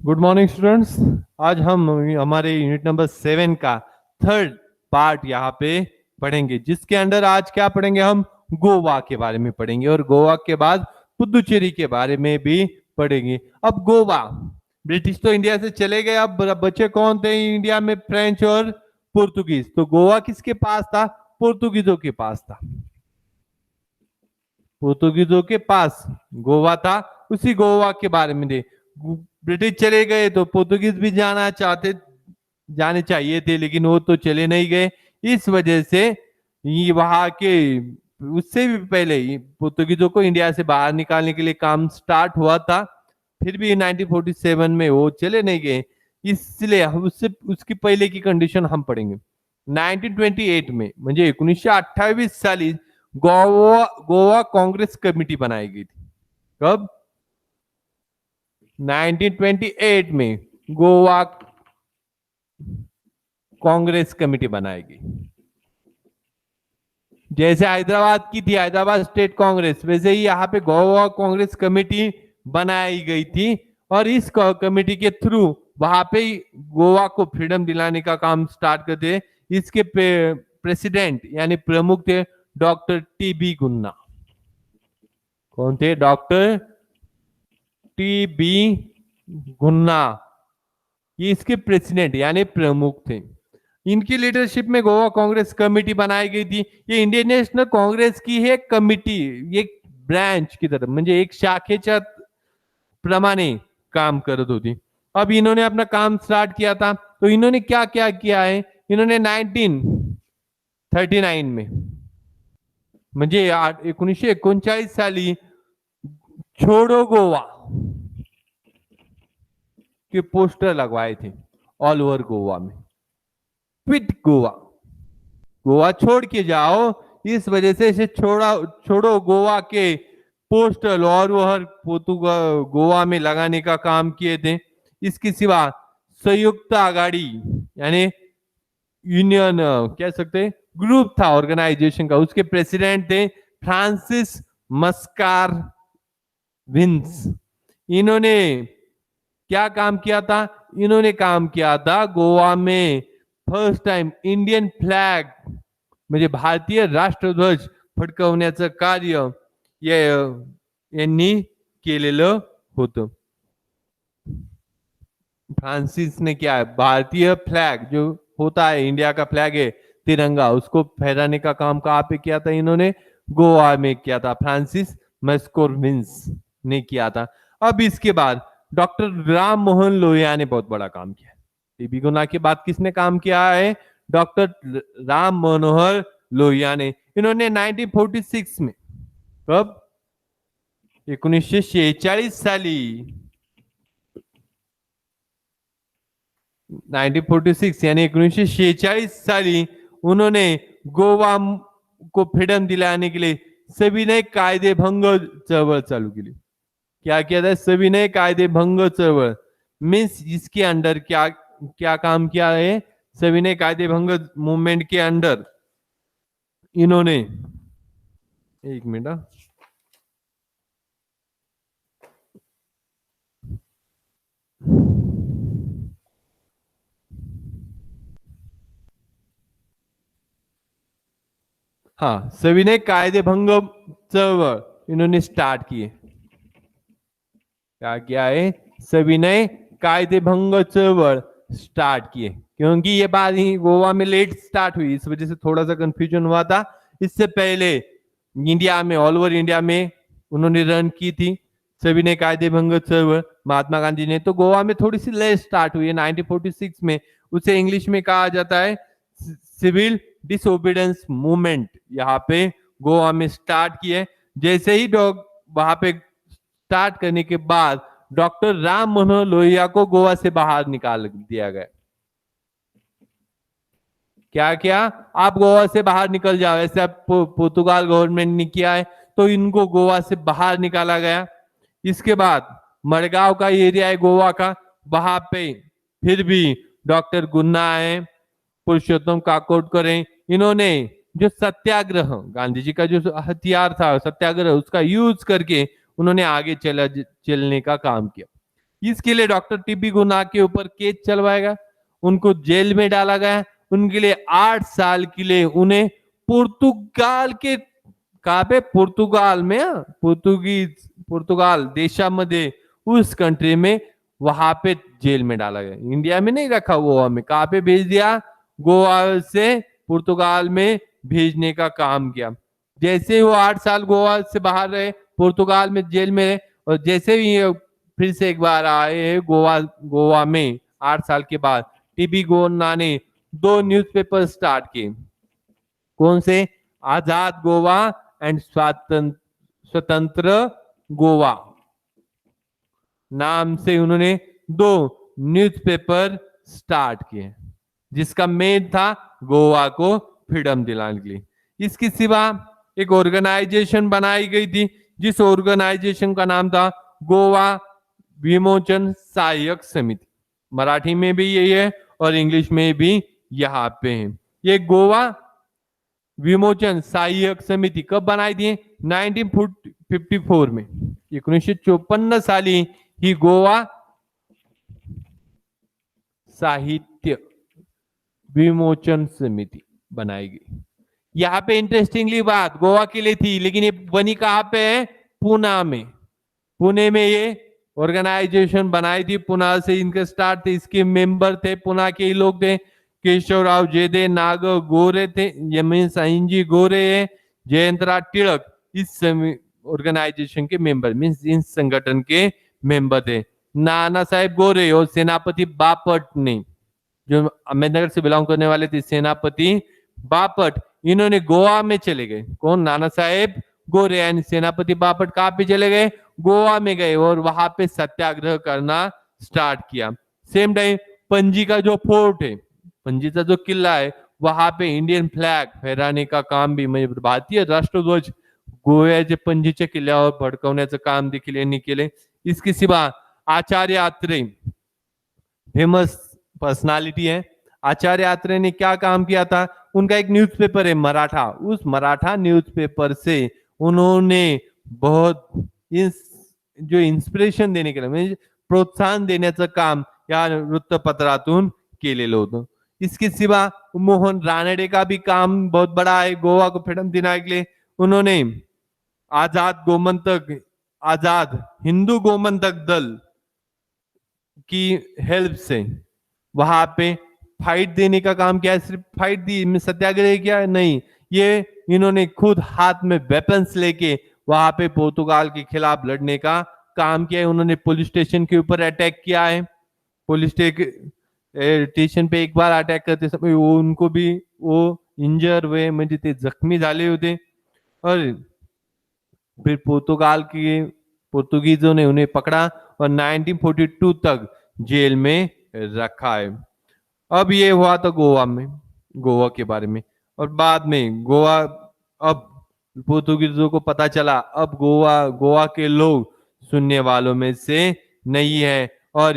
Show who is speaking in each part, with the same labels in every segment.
Speaker 1: Good morning students. आज हम हमारे यूनिट नंबर 7 का थर्ड पार्ट यहाँ पे पढ़ेंगे, जिसके अंदर आज क्या पढ़ेंगे, हम गोवा के बारे में पढ़ेंगे और गोवा के बाद पुदुचेरी के बारे में भी पढ़ेंगे। अब गोवा, ब्रिटिश तो इंडिया से चले गए, अब बचे कौन थे इंडिया में? फ्रेंच और पुर्तगीज। तो गोवा किसके पास था? पुर्तगीजों के पास था। पुर्तगीजों के पास गोवा था। उसी गोवा के बारे में दे, ब्रिटिश चले गए तो पुर्तगीज भी जाने चाहिए थे, लेकिन वो तो चले नहीं गए। इस वजह से वहां के उससे भी पहले पुर्तगीजों को इंडिया से बाहर निकालने के लिए काम स्टार्ट हुआ था, फिर भी 1947 में वो चले नहीं गए। इसलिए उससे उसकी पहले की कंडीशन हम पढ़ेंगे। 1928 में म्हणजे 1928 साली गोवा कांग्रेस कमिटी बनाई गई थी। कब? 1928 में गोवा कांग्रेस कमेटी बनाएगी। जैसे हैदराबाद की थी हैदराबाद स्टेट कांग्रेस, वैसे ही यहाँ पे गोवा कांग्रेस कमेटी बनाई गई थी और इस कमेटी के थ्रू वहां पे गोवा को फ्रीडम दिलाने का काम स्टार्ट करते। इसके प्रेसिडेंट यानी प्रमुख थे डॉक्टर टी.बी. गुन्ना। कौन थे? Doctor T B. गुन्ना, ये इसके प्रेसिडेंट यानी प्रमुख थे। इनकी लीडरशिप में गोवा कांग्रेस कमेटी बनाई गई थी। ये इंडियन नेशनल कांग्रेस की है कमिटी, एक ब्रांच की तरफ, म्हणजे एक शाखेच्या प्रमाणे काम करत होती। अब इन्होंने अपना काम स्टार्ट किया था, तो इन्होंने क्या क्या किया है? इन्होंने 1939 में म्हणजे 1939 साली छोड़ो गोवा के पोस्टर लगवाए थे ऑल ओवर गोवा में। क्विट गोवा, गोवा छोड़ के जाओ, इस वजह से इसे छोड़ो गोवा के पोस्टर और वह गोवा में लगाने का काम किए थे। इसके सिवा संयुक्त आघाड़ी यानी यूनियन कह सकते ग्रुप था ऑर्गेनाइजेशन का, उसके प्रेसिडेंट थे फ्रांसिस मस्कार विंस। इन्होंने क्या काम किया था? इन्होंने काम किया था गोवा में फर्स्ट टाइम इंडियन फ्लॅग म्हणजे भारतीय राष्ट्रध्वज फडकवण्याचं कार्य यांनी केलेलं होतं। फ्रांसिस ने क्या है, भारतीय फ्लैग जो होता है, इंडिया का फ्लैग है तिरंगा, उसको फहराने का काम कहाँ पे किया था? इन्होंने गोवा में किया था, फ्रांसिस मस्कोविंस ने किया था। अब इसके बाद डॉक्टर राम मोहन लोहिया ने बहुत बड़ा काम किया। टी.बी. गुन्ना के बाद किसने काम किया है? डॉक्टर राम मनोहर लोहिया ने। इन्होंने 1946 में, कब? 1946 साली 1946 यानी 1946 साली उन्होंने गोवा को फ्रीडम दिलाने के लिए सविनय कायदे भंग चळवळ चालू केली। क्या किया था? सविनय कायदे भंग चळवळ मीन्स इसके अंडर क्या क्या काम किया है? सविनय कायदे भंग मूवमेंट के अंडर इन्होंने, एक मिनट, हाँ, सविनय कायदे भंग चळवळ इन्होंने स्टार्ट किए। क्या किया है? सविनय कायदे भंग चळवळ स्टार्ट किए, क्योंकि ये बात ही गोवा में लेट स्टार्ट हुई, इस वजह से थोड़ा सा कंफ्यूजन हुआ था। इससे पहले इंडिया में, ऑल ओवर इंडिया में उन्होंने रन की थी सविनय कायदे भंग चळवळ महात्मा गांधी ने। तो गोवा में थोड़ी सी लेट स्टार्ट हुई है 1946 में। उसे इंग्लिश में कहा जाता है सिविल डिसओबीडियंस मूवमेंट। यहाँ पे गोवा में स्टार्ट किए। जैसे ही वहां पे स्टार्ट करने के बाद डॉक्टर राम मनोहर लोहिया को गोवा से बाहर निकाल दिया गया। क्या किया? आप गोवा से बाहर निकल जाओ, ऐसे आप पुर्तगाल गवर्नमेंट ने किया है, तो इनको गोवा से बाहर निकाला गया। इसके बाद मडगांव का एरिया है गोवा का, वहां पे फिर भी डॉक्टर गुन्ना है, पुरुषोत्तम काकोडकर है, इन्होंने जो सत्याग्रह, गांधी जी का जो हथियार था सत्याग्रह, उसका यूज करके उन्होंने आगे चलने का काम किया। इसके लिए डॉक्टर टीबी गुना के ऊपर केस चलवाएगा, उनको जेल में डाला गया। उनके लिए 8 साल के लिए उन्हें पुर्तगाल के कहा पे पुर्तगाल में पुर्तगाल देशामध्ये उस कंट्री में वहां पे जेल में डाला गया। इंडिया में नहीं रखा, गोवा में। कहां पे भेज दिया? गोवा से पुर्तगाल में भेजने का काम किया। जैसे वो 8 साल गोवा से बाहर रहे, पुर्तगाल में जेल में रहे, और जैसे ही फिर से एक बार आए गोवा में 8 साल के बाद, टीबी गोन्ना ने 2 न्यूज़पेपर स्टार्ट किए। कौन से? आजाद गोवा एंड स्वतंत्र गोवा नाम से उन्होंने 2 न्यूज़पेपर स्टार्ट किए, जिसका मेन था गोवा को फ्रीडम दिलाने के लिए। इसके सिवा एक ऑर्गेनाइजेशन बनाई गई थी, जिस ऑर्गेनाइजेशन का नाम था गोवा विमोचन सहायक समिति। मराठी में भी यही है और इंग्लिश में भी यहाँ पे है। ये गोवा विमोचन सहाय्यक समिति कब बनाई थी? 1954 में। 1954 साली ही गोवा साहित्य विमोचन समिति बनाई गई। यहाँ पे इंटरेस्टिंगली बात गोवा के लिए थी, लेकिन ये बनी कहाँ पे है? पुणे में। पुणे में ये ऑर्गेनाइजेशन बनाई थी, पुणे से इनके स्टार्ट थे। इसके मेंबर थे पुणे के ही लोग थे, केशवराव जेदे नाग गोरे थे, यमीन साइंजी गोरे है, जयंतराव टिळक इस ऑर्गेनाइजेशन के मेंबर, मीन्स इस संगठन के मेंबर थे। नाना साहेब गोरे और सेनापति बापट ने, जो अहमदनगर से बिलोंग करने वाले थे, सेनापति बापट, इन्होंने गोवा में चले गए। कौन? नाना साहेब गोरे एंड सेनापति बापट कहाँ पे चले गए? गोवा में गए और वहां पे सत्याग्रह करना स्टार्ट किया। सेम टाइम पणजी का जो फोर्ट है, पणजी का जो किला है, वहां पे इंडियन फ्लैग फहराने का काम भी, म्हणजे भारतीय राष्ट्रध्वज गोव्याच्या पणजीच्या किल्ल्यावर फडकवण्याचं काम देखील यांनी केले। इसके सिवा आचार्य आत्रे फेमस पर्सनालिटी है। आचार्य आत्रे ने क्या काम किया था? उनका एक न्यूज़पेपर है मराठा, उस मराठा न्यूज़पेपर से उन्होंने बहुत जो इंस्पिरेशन देने के लिए, म्हणजे प्रोत्साहन देण्याचं काम या वृत्तपत्रातून केलेलं होतं। इसके सिवा मोहन रानडे का भी काम बहुत बड़ा है गोवा को फ्रीडम दिलाने के लिए। उन्होंने आजाद हिंदू गोमंतक दल की हेल्प से वहां पे फाइट देने का काम किया। सिर्फ फाइट दी, सत्याग्रह किया नहीं, ये इन्होंने खुद हाथ में वेपन्स लेके वहां पे पोर्तुगाल के खिलाफ लड़ने का काम किया है। उन्होंने पुलिस स्टेशन के ऊपर अटैक किया है। पुलिस स्टेशन पे एक बार अटॅक करते समय उनको भी वो इंजर हुए, म्हणजे ते जखमी झाले होते। और फिर पोर्तुगीजों ने उन्हें पकड़ा और 1942 तक जेल में रखा है। अब ये हुआ था गोवा में, गोवा के बारे में। और बाद में गोवा, अब पोर्तुगीजों को पता चला अब गोवा के लोग सुनने वालों में से नहीं है, और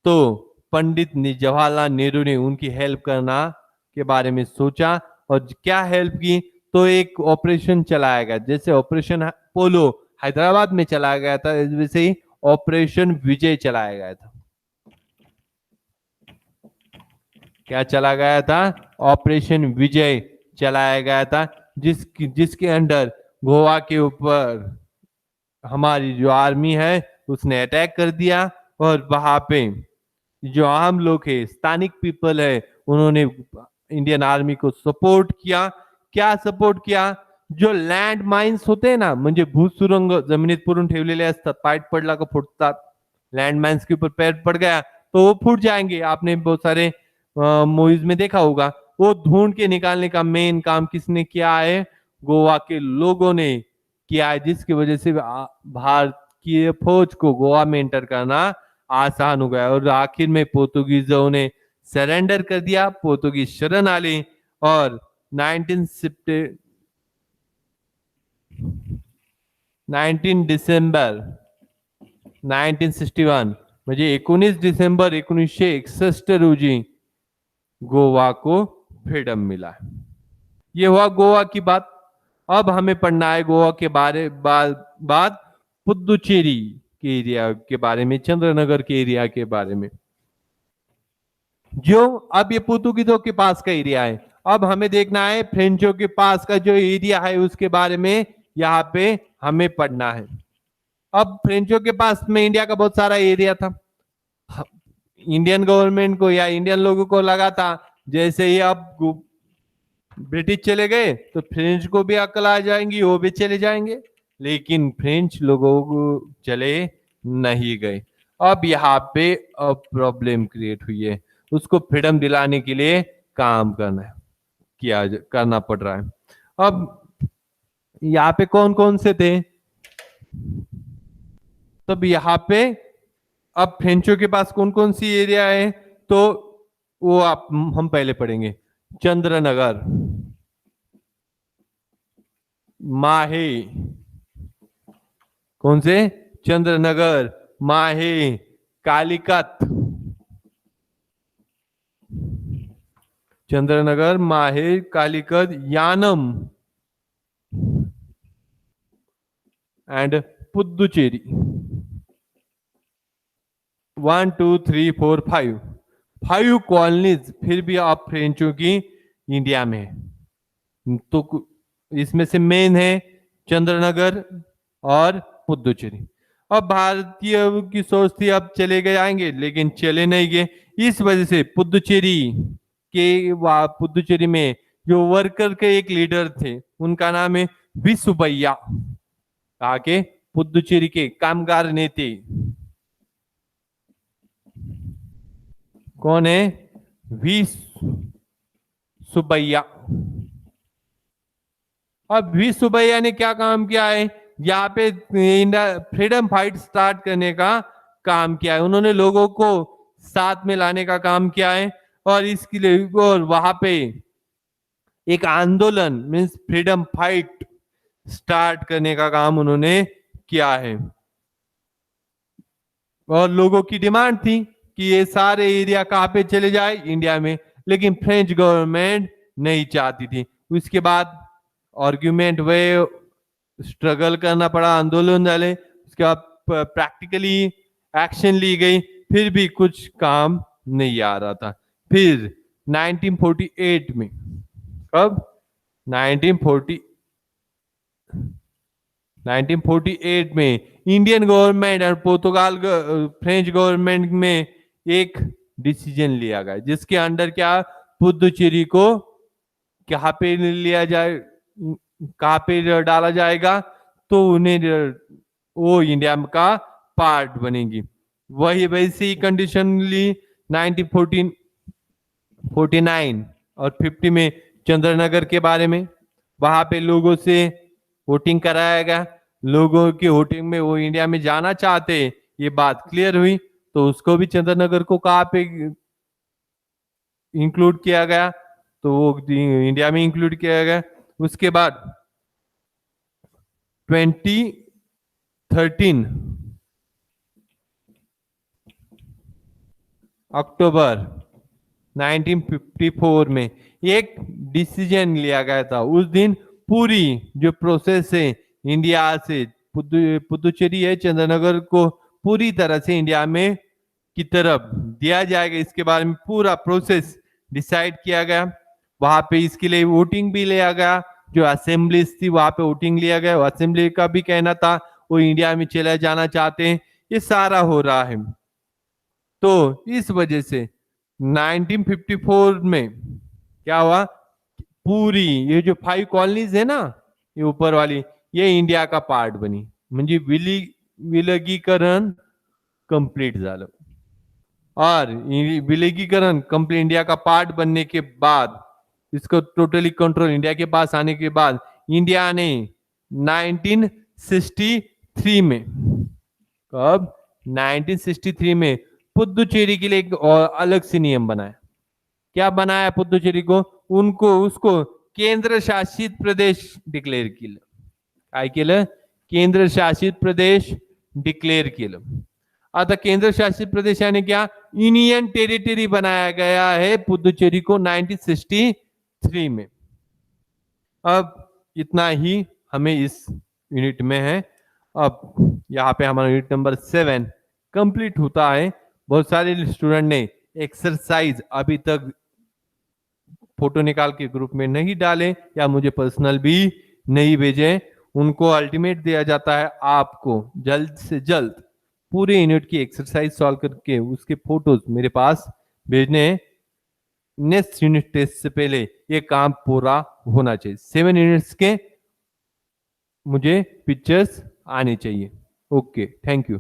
Speaker 1: तो पंडित जवाहरलाल नेहरू ने उनकी हेल्प करना के बारे में सोचा। और क्या हेल्प की? तो एक ऑपरेशन चलाया गया, जैसे ऑपरेशन पोलो हैदराबाद में चलाया गया था, वैसे ही ऑपरेशन विजय चलाया गया था। क्या चला गया था? ऑपरेशन विजय चलाया गया था, जिसके अंडर गोवा के ऊपर हमारी जो आर्मी है उसने अटैक कर दिया। और वहां पे जो आम लोग है, स्थानिक पीपल है, उन्होंने इंडियन आर्मी को सपोर्ट किया। क्या सपोर्ट किया? जो लँड माइन्स होते हैं ना, म्हणजे भूसुरुंग जमिनीत पुरून ठेवलेले असतात, पाय पडला का फुटतात, लँड माइन्स के ऊपर पैर पड़ गया तो वो फूट जाएंगे। आपने बहुत सारे मूवीज में देखा होगा। वो ढूंढ के निकालने का मेन काम किसने किया है? गोवा के लोगों ने किया है, जिसकी वजह से भारतीय फौज को गोवा में एंटर करना आसान हो गया। और आखिर में पोर्तुगीजों ने सरेंडर कर दिया, पोर्तुगीज शरण आले और 19 डिसेंबर 1961 म्हणजे 19 डिसेंबर 1961 रोजी गोवा को फ्रीडम मिला। ये हुआ गोवा की बात। अब हमें पढ़ना है गोवा के बारे बाद पुदुचेरी के एरिया के बारे में, चंद्रनगर के एरिया के बारे में। जो अब ये पुर्तगालियों के पास का एरिया है, अब हमें देखना है फ्रेंचों के पास का जो एरिया है उसके बारे में यहाँ पे हमें पढ़ना है। अब फ्रेंचों के पास में इंडिया का बहुत सारा एरिया था। इंडियन गवर्नमेंट को या इंडियन लोगों को लगा था जैसे ही अब ब्रिटिश चले गए तो फ्रेंच को भी अकल आ जाएंगी, वो भी चले जाएंगे, लेकिन फ्रेंच लोगों को चले नहीं गए। अब यहाँ पे अब प्रॉब्लम क्रिएट हुई है, उसको फ्रीडम दिलाने के लिए काम करना पड़ रहा है। अब यहाँ पे कौन कौन से थे, तब यहाँ पे अब फ्रेंचों के पास कौन कौन सी एरिया है, तो वो हम पहले पढ़ेंगे। चंद्रनगर, माहे, कौन से, चंद्रनगर, माहे, कालिकत, चंद्रनगर, माहे, कालिकत, यानम एंड पुदुचेरी। 1 2 3 4 5 कॉलोनीज फिर भी आप फ्रेंचों की इंडिया में है। तो इसमें से मेन है चंद्रनगर और पुदुचेरी। अब भारतीय की सोच थी अब चले गए आएंगे, लेकिन चले नहीं गए। इस वजह से पुदुचेरी में जो वर्कर के एक लीडर थे उनका नाम है विसुबैया, कहा के पुदुचेरी के कामगार नेता। कौन है, विसुबैया। अब विसुबैया ने क्या काम किया है, यहाँ पे इंडिया फ्रीडम फाइट स्टार्ट करने का काम किया है। उन्होंने लोगों को साथ में लाने का काम किया है और इसके लिए और वहां पे एक आंदोलन मीन्स फ्रीडम फाइट स्टार्ट करने का काम उन्होंने किया है। और लोगों की डिमांड थी कि ये सारे एरिया कहाँ पे चले जाए, इंडिया में, लेकिन फ्रेंच गवर्नमेंट नहीं चाहती थी। उसके बाद आर्ग्यूमेंट हुए, स्ट्रगल करना पड़ा, आंदोलन डाले, उसके बाद प्रैक्टिकली एक्शन ली गई, फिर भी कुछ काम नहीं आ रहा था। फिर 1948 में, कब, 1948 में इंडियन गवर्नमेंट और फ्रेंच गवर्नमेंट में एक डिसीजन लिया गया जिसके अंडर क्या, पुदुचेरी को कहाँ पे लिया जाए, कहाँ पे डाला जाएगा, तो उन्हें वो इंडिया का पार्ट बनेगी। वही वैसी ही कंडीशन ली 1949 और 50 में चंद्रनगर के बारे में। वहां पे लोगों से वोटिंग कराया गया, लोगों की वोटिंग में वो इंडिया में जाना चाहते, ये बात क्लियर हुई, तो उसको भी चंद्रनगर को कहाँ पे इंक्लूड किया गया, तो वो इंडिया में इंक्लूड किया गया। उसके बाद 2013 अक्टूबर 1954 में एक डिसीजन लिया गया था। उस दिन पूरी जो प्रोसेस है इंडिया से पुदुचेरी है, चंद्रनगर को पूरी तरह से इंडिया में की तरफ दिया जाएगा, इसके बारे में पूरा प्रोसेस डिसाइड किया गया। वहां पे इसके लिए वोटिंग भी लिया गया, जो असेंबलीज थी वहां पे वोटिंग लिया गया। असेंबली का भी कहना था वो इंडिया में चला जाना चाहते हैं। ये सारा हो रहा है। तो इस वजह से 1954 में क्या हुआ, पूरी ये जो 5 कॉलोनीज है ना, ये ऊपर वाली, ये इंडिया का पार्ट बनी, म्हणजे विलगीकरण कंप्लीट झालं। और विलगीकरण कंप्लीट इंडिया का पार्ट बनने के बाद, इसको टोटली कंट्रोल इंडिया के पास आने के बाद, इंडिया ने 1963 में, कब, 1963 में पुदुचेरी के लिए एक अलग से नियम बनाया। क्या बनाया पुदुचेरी को, उसको केंद्र शासित प्रदेश डिक्लेअर केलं। काय केलं, केंद्र शासित प्रदेश डिक्लेअर केलं। आता केंद्र शासित प्रदेश यानी क्या, यूनियन टेरिटरी बनाया गया है पुदुचेरी को 1963 में। अब इतना ही हमें इस यूनिट में है। अब यहाँ पे हमारा यूनिट नंबर 7 कंप्लीट होता है। बहुत सारे स्टूडेंट ने एक्सरसाइज अभी तक फोटो निकाल के ग्रुप में नहीं डाले या मुझे पर्सनल भी नहीं भेजे। उनको अल्टीमेट दिया जाता है आपको जल्द से जल्द पूरे यूनिट की एक्सरसाइज सॉल्व करके उसके फोटोज मेरे पास भेजने हैं। नेक्स्ट यूनिट टेस्ट से पहले ये काम पूरा होना चाहिए। 7 यूनिट्स के मुझे पिक्चर्स आने चाहिए। Okay, thank you.